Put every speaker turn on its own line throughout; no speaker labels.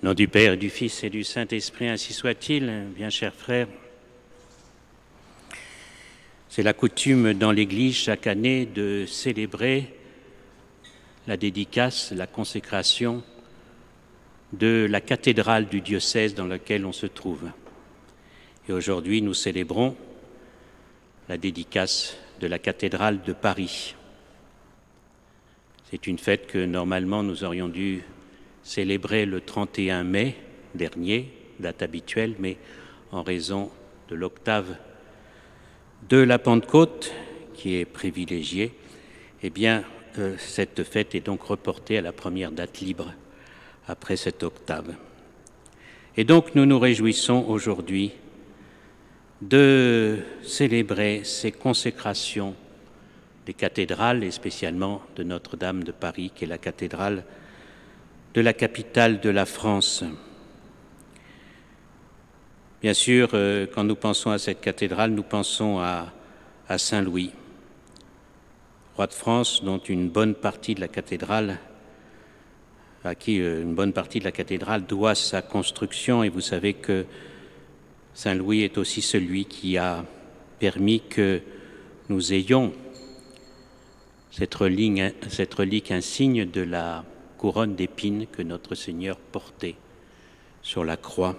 Au nom du Père, et du Fils et du Saint-Esprit, ainsi soit-il. Bien chers frères, c'est la coutume dans l'Église chaque année de célébrer la dédicace, la consécration de la cathédrale du diocèse dans lequel on se trouve. Et aujourd'hui, nous célébrons la dédicace de la cathédrale de Paris. C'est une fête que normalement nous aurions dû célébrer le 31 mai dernier, date habituelle, mais en raison de l'octave de la Pentecôte, qui est privilégiée, eh bien, cette fête est donc reportée à la première date libre après cette octave. Et donc, nous nous réjouissons aujourd'hui de célébrer ces consécrations des cathédrales, et spécialement de Notre-Dame de Paris, qui est la cathédrale de la capitale de la France. Bien sûr, quand nous pensons à cette cathédrale, nous pensons à Saint-Louis, roi de France, dont une bonne partie de la cathédrale, à qui une bonne partie de la cathédrale doit sa construction. Et vous savez que Saint-Louis est aussi celui qui a permis que nous ayons cette relique insigne de la couronne d'épines que notre Seigneur portait sur la croix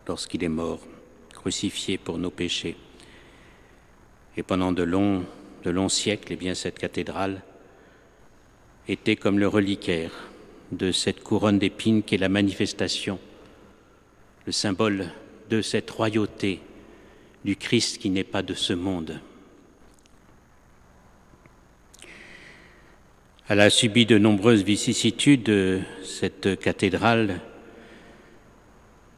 lorsqu'il est mort, crucifié pour nos péchés. Et pendant de longs siècles, eh bien, cette cathédrale était comme le reliquaire de cette couronne d'épines qui est la manifestation, le symbole de cette royauté du Christ qui n'est pas de ce monde. Elle a subi de nombreuses vicissitudes, cette cathédrale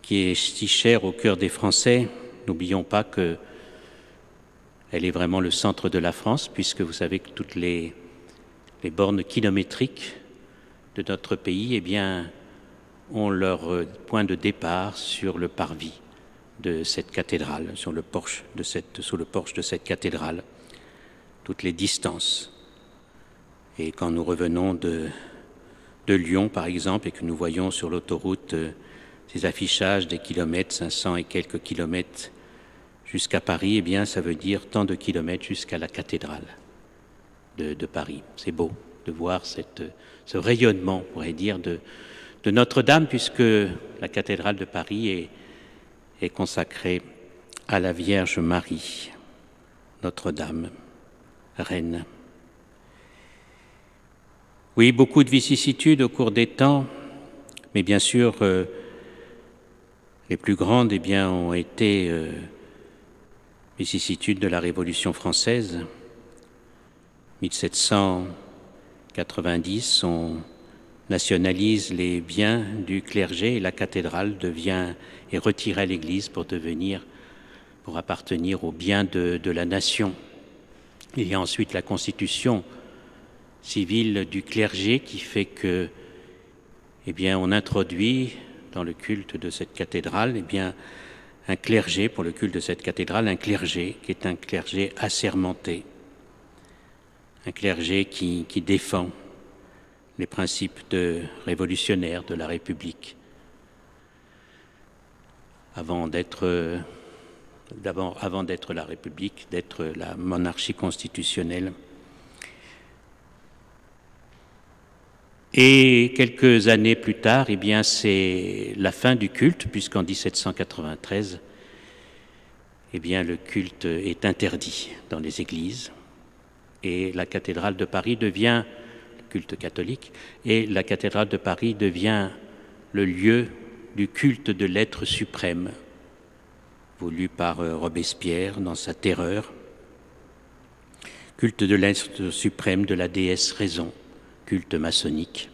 qui est si chère au cœur des Français. N'oublions pas qu'elle est vraiment le centre de la France, puisque vous savez que toutes les bornes kilométriques de notre pays, eh bien, ont leur point de départ sur le parvis de cette cathédrale, sous le porche de cette cathédrale, toutes les distances. Et quand nous revenons de Lyon, par exemple, et que nous voyons sur l'autoroute ces affichages des kilomètres, 500 et quelques kilomètres jusqu'à Paris, eh bien, ça veut dire tant de kilomètres jusqu'à la cathédrale de Paris. C'est beau de voir ce rayonnement, on pourrait dire, de Notre-Dame, puisque la cathédrale de Paris est consacrée à la Vierge Marie, Notre-Dame, Reine. Oui, beaucoup de vicissitudes au cours des temps, mais bien sûr, les plus grandes, eh bien, ont été vicissitudes de la Révolution française. 1790, on nationalise les biens du clergé et la cathédrale est retirée à l'Église pour appartenir aux biens de la nation. Il y a ensuite la constitution civile du clergé qui fait que, eh bien, on introduit dans le culte de cette cathédrale, eh bien, un clergé, pour le culte de cette cathédrale, un clergé qui est un clergé assermenté, un clergé qui défend les principes révolutionnaires de la République avant d'être la République, d'être la monarchie constitutionnelle. Et quelques années plus tard, eh bien, c'est la fin du culte, puisqu'en 1793, eh bien, le culte est interdit dans les églises et la cathédrale de Paris devient, le culte catholique, et la cathédrale de Paris devient le lieu du culte de l'être suprême, voulu par Robespierre dans sa Terreur, culte de l'être suprême de la déesse raison, culte maçonnique.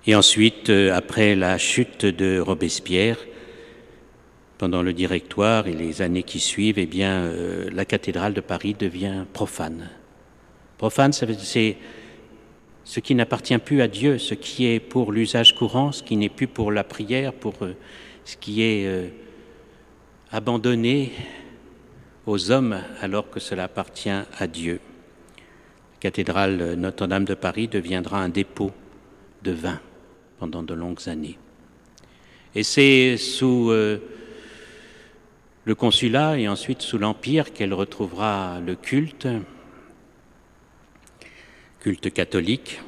Et ensuite, après la chute de Robespierre, pendant le Directoire et les années qui suivent, eh bien, la cathédrale de Paris devient profane. Profane, c'est ce qui n'appartient plus à Dieu, ce qui est pour l'usage courant, ce qui n'est plus pour la prière, pour ce qui est abandonné aux hommes alors que cela appartient à Dieu. La cathédrale Notre-Dame de Paris deviendra un dépôt de vin pendant de longues années. Et c'est sous le consulat et ensuite sous l'Empire qu'elle retrouvera le culte catholique.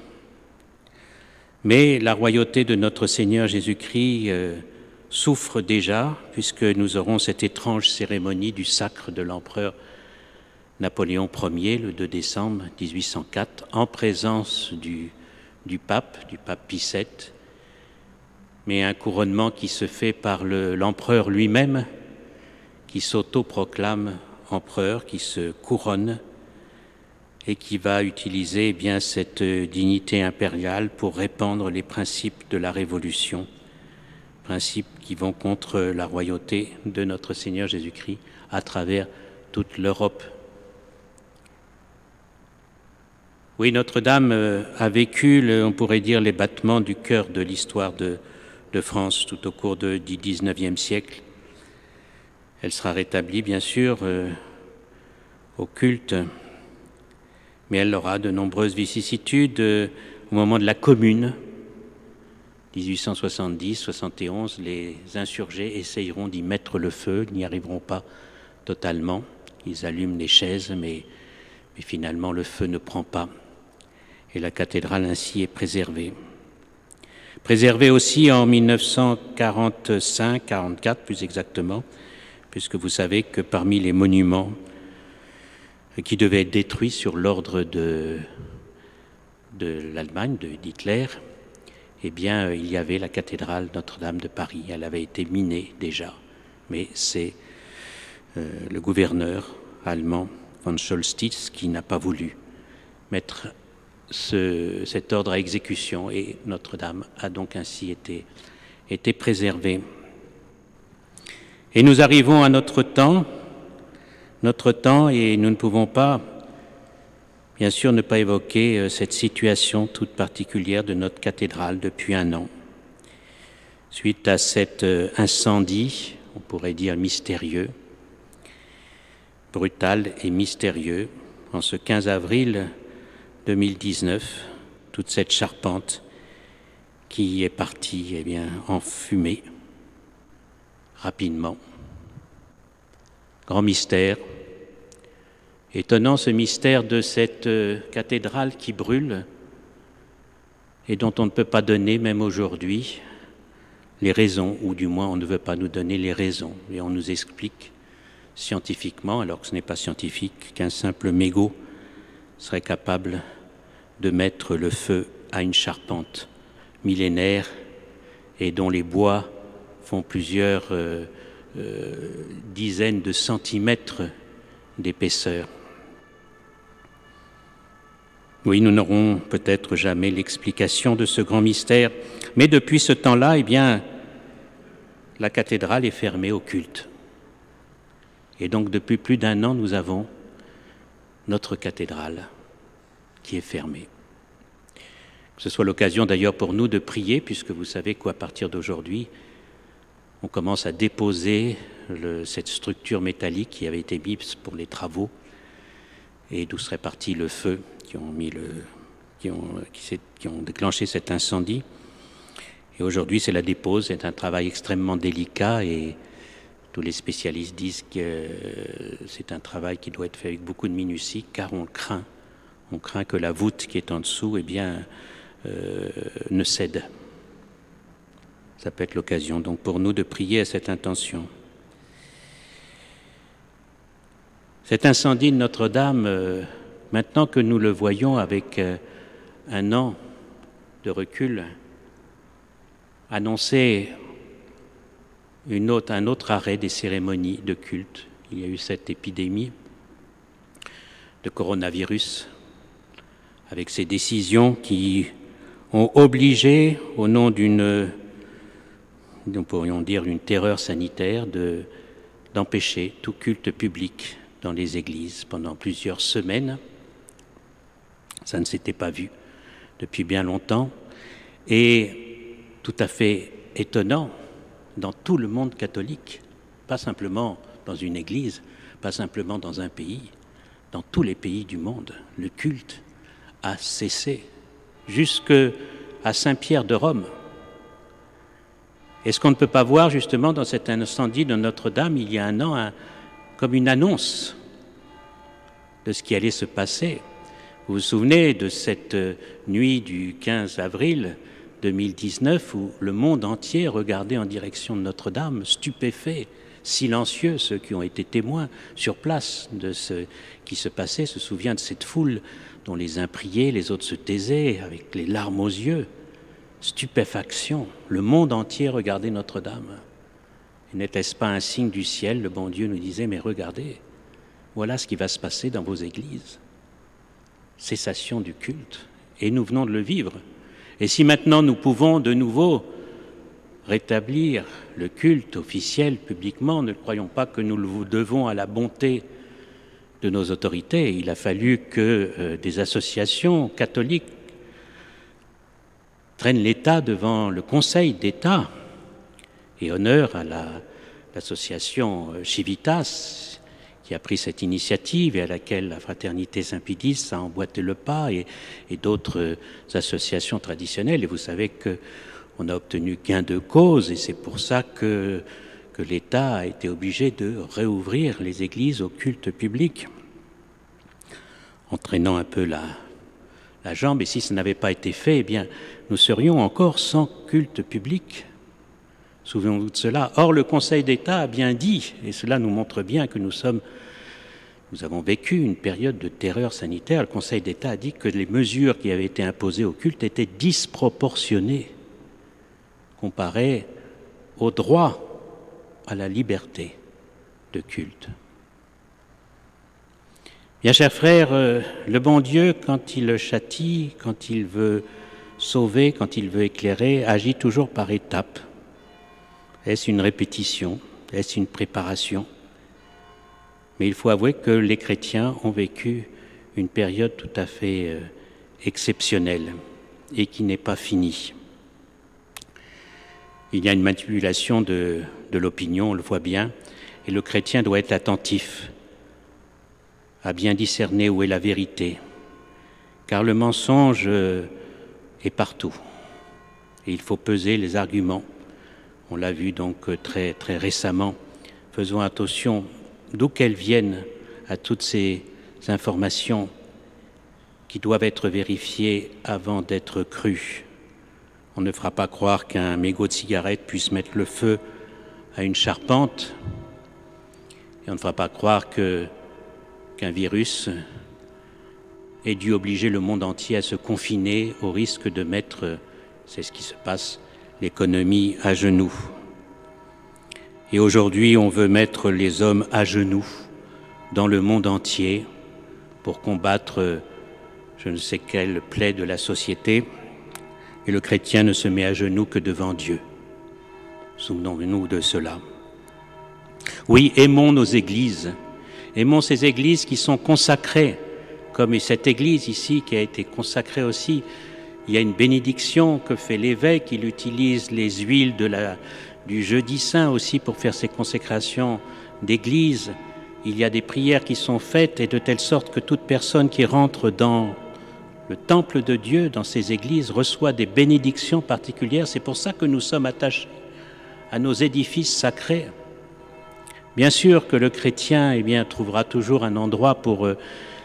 Mais la royauté de notre Seigneur Jésus-Christ souffre déjà, puisque nous aurons cette étrange cérémonie du sacre de l'empereur Napoléon Ier, le 2 décembre 1804, en présence du pape Pie VII, mais un couronnement qui se fait par l'empereur lui-même, qui s'auto-proclame empereur, qui se couronne et qui va utiliser bien cette dignité impériale pour répandre les principes de la Révolution, principes qui vont contre la royauté de notre Seigneur Jésus-Christ à travers toute l'Europe. Oui, Notre-Dame a vécu, on pourrait dire, les battements du cœur de l'histoire de France tout au cours du XIXe siècle. Elle sera rétablie, bien sûr, au culte, mais elle aura de nombreuses vicissitudes au moment de la Commune. 1870-71, les insurgés essayeront d'y mettre le feu, n'y arriveront pas totalement. Ils allument les chaises, mais finalement le feu ne prend pas. Et la cathédrale ainsi est préservée. Préservée aussi en 1945-44 plus exactement, puisque vous savez que parmi les monuments qui devaient être détruits sur l'ordre de l'Allemagne, d'Hitler, eh bien, il y avait la cathédrale Notre-Dame de Paris. Elle avait été minée déjà, mais c'est le gouverneur allemand von Solstitz qui n'a pas voulu mettre cet ordre à exécution, et Notre-Dame a donc ainsi été préservée. Et nous arrivons à notre temps, et nous ne pouvons pas, bien sûr, ne pas évoquer cette situation toute particulière de notre cathédrale depuis un an. Suite à cet incendie, on pourrait dire mystérieux, brutal et mystérieux, en ce 15 avril 2019, toute cette charpente qui est partie eh bien, en fumée rapidement. Grand mystère, étonnant ce mystère de cette cathédrale qui brûle et dont on ne peut pas donner même aujourd'hui les raisons, ou du moins on ne veut pas nous donner les raisons. Et on nous explique scientifiquement, alors que ce n'est pas scientifique, qu'un simple mégot serait capable de mettre le feu à une charpente millénaire et dont les bois font plusieurs dizaines de centimètres d'épaisseur. Oui, nous n'aurons peut-être jamais l'explication de ce grand mystère, mais depuis ce temps-là, eh bien, la cathédrale est fermée au culte. Et donc, depuis plus d'un an, nous avons notre cathédrale qui est fermée. Que ce soit l'occasion d'ailleurs pour nous de prier, puisque vous savez qu'à partir d'aujourd'hui, on commence à déposer cette structure métallique qui avait été mise pour les travaux et d'où serait parti le feu qui ont déclenché cet incendie. Et aujourd'hui, c'est la dépose. C'est un travail extrêmement délicat et tous les spécialistes disent que c'est un travail qui doit être fait avec beaucoup de minutie, car on craint que la voûte qui est en dessous, eh bien, ne cède. Ça peut être l'occasion donc pour nous de prier à cette intention. Cet incendie de Notre-Dame, maintenant que nous le voyons avec un an de recul, annonçait un autre arrêt des cérémonies de culte. Il y a eu cette épidémie de coronavirus avec ces décisions qui ont obligé, au nom d'une, nous pourrions dire, une terreur sanitaire, d'empêcher tout culte public dans les églises pendant plusieurs semaines. Ça ne s'était pas vu depuis bien longtemps. Et tout à fait étonnant, dans tout le monde catholique, pas simplement dans une église, pas simplement dans un pays, dans tous les pays du monde, le culte a cessé. Jusqu'à Saint-Pierre de Rome, Est-ce qu'on ne peut pas voir justement dans cet incendie de Notre-Dame, il y a un an, comme une annonce de ce qui allait se passer? Vous vous souvenez de cette nuit du 15 avril 2019 où le monde entier regardait en direction de Notre-Dame, stupéfait, silencieux, ceux qui ont été témoins sur place de ce qui se passait se souviennent de cette foule dont les uns priaient, les autres se taisaient avec les larmes aux yeux. Stupéfaction, le monde entier regardait Notre-Dame. Et n'était-ce pas un signe du ciel? Le bon Dieu nous disait, mais regardez, voilà ce qui va se passer dans vos églises. Cessation du culte. Et nous venons de le vivre. Et si maintenant nous pouvons de nouveau rétablir le culte officiel publiquement, ne croyons pas que nous le devons à la bonté de nos autorités. Il a fallu que des associations catholiques traînent l'État devant le Conseil d'État, et honneur à l'association Civitas qui a pris cette initiative et à laquelle la Fraternité Saint-Pédis a emboîté le pas et d'autres associations traditionnelles. Et vous savez qu'on a obtenu gain de cause et c'est pour ça que l'État a été obligé de réouvrir les églises au culte public, entraînant un peu la jambe. Et si ce n'avait pas été fait, eh bien, nous serions encore sans culte public. Souvenons-nous de cela. Or, le Conseil d'État a bien dit, et cela nous montre bien que nous avons vécu une période de terreur sanitaire. Le Conseil d'État a dit que les mesures qui avaient été imposées au culte étaient disproportionnées comparées au droit à la liberté de culte. Bien, chers frères, le bon Dieu, quand il châtie, quand il veut sauver, quand il veut éclairer, agit toujours par étapes. Est-ce une répétition? Est-ce une préparation? Mais il faut avouer que les chrétiens ont vécu une période tout à fait exceptionnelle et qui n'est pas finie. Il y a une manipulation de l'opinion, on le voit bien, et le chrétien doit être attentif à bien discerner où est la vérité, car le mensonge est partout et il faut peser les arguments. On l'a vu donc très, très récemment. Faisons attention d'où qu'elles viennent à toutes ces informations qui doivent être vérifiées avant d'être crues. On ne fera pas croire qu'un mégot de cigarette puisse mettre le feu à une charpente et on ne fera pas croire qu'un virus ait dû obliger le monde entier à se confiner au risque de mettre, c'est ce qui se passe, l'économie à genoux. Et aujourd'hui, on veut mettre les hommes à genoux dans le monde entier pour combattre je ne sais quelle plaie de la société. Et le chrétien ne se met à genoux que devant Dieu. Souvenons-nous de cela. Oui, aimons nos églises. Aimons ces églises qui sont consacrées, comme cette église ici qui a été consacrée aussi. Il y a une bénédiction que fait l'évêque, il utilise les huiles du jeudi saint aussi pour faire ses consécrations d'église. Il y a des prières qui sont faites et de telle sorte que toute personne qui rentre dans le temple de Dieu, dans ces églises, reçoit des bénédictions particulières. C'est pour ça que nous sommes attachés à nos édifices sacrés. Bien sûr que le chrétien trouvera toujours un endroit pour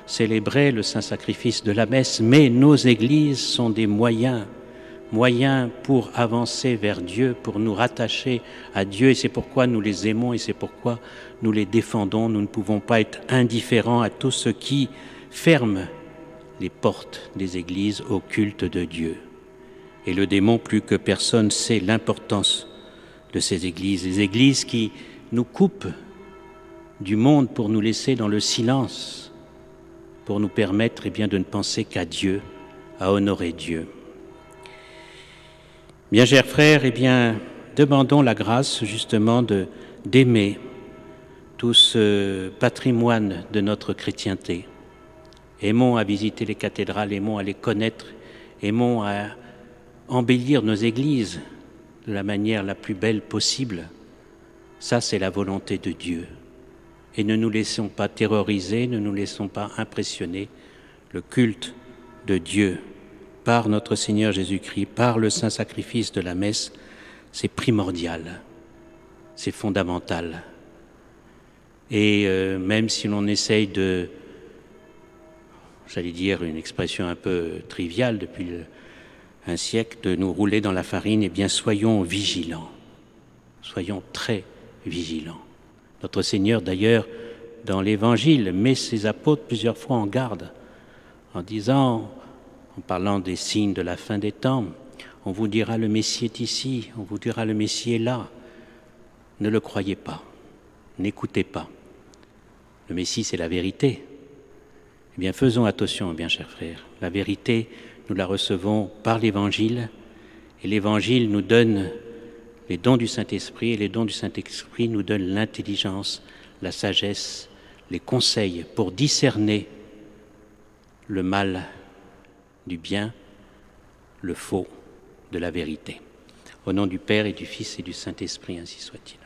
célébrer le saint sacrifice de la messe, mais nos églises sont des moyens pour avancer vers Dieu, pour nous rattacher à Dieu, et c'est pourquoi nous les aimons et c'est pourquoi nous les défendons. Nous ne pouvons pas être indifférents à tout ce qui ferme les portes des églises au culte de Dieu. Et le démon, plus que personne, sait l'importance de ces églises, les églises qui nous coupent du monde pour nous laisser dans le silence, pour nous permettre de ne penser qu'à Dieu, à honorer Dieu. Bien, chers frères, demandons la grâce justement d'aimer tout ce patrimoine de notre chrétienté. Aimons à visiter les cathédrales, aimons à les connaître, aimons à embellir nos églises de la manière la plus belle possible. Ça, c'est la volonté de Dieu. Et ne nous laissons pas terroriser, ne nous laissons pas impressionner. Le culte de Dieu par notre Seigneur Jésus-Christ, par le saint sacrifice de la messe, c'est primordial, c'est fondamental. Et même si l'on essaye de, j'allais dire une expression un peu triviale depuis un siècle, de nous rouler dans la farine, eh bien soyons vigilants, soyons très vigilants. Notre Seigneur d'ailleurs, dans l'Évangile, met ses apôtres plusieurs fois en garde, en disant, en parlant des signes de la fin des temps, on vous dira le Messie est ici, on vous dira le Messie est là. Ne le croyez pas, n'écoutez pas. Le Messie, c'est la vérité. Eh bien, faisons attention, bien chers frères. La vérité, nous la recevons par l'Évangile, et l'Évangile nous donne les dons du Saint-Esprit, et les dons du Saint-Esprit nous donnent l'intelligence, la sagesse, les conseils pour discerner le mal du bien, le faux de la vérité. Au nom du Père et du Fils et du Saint-Esprit, ainsi soit-il.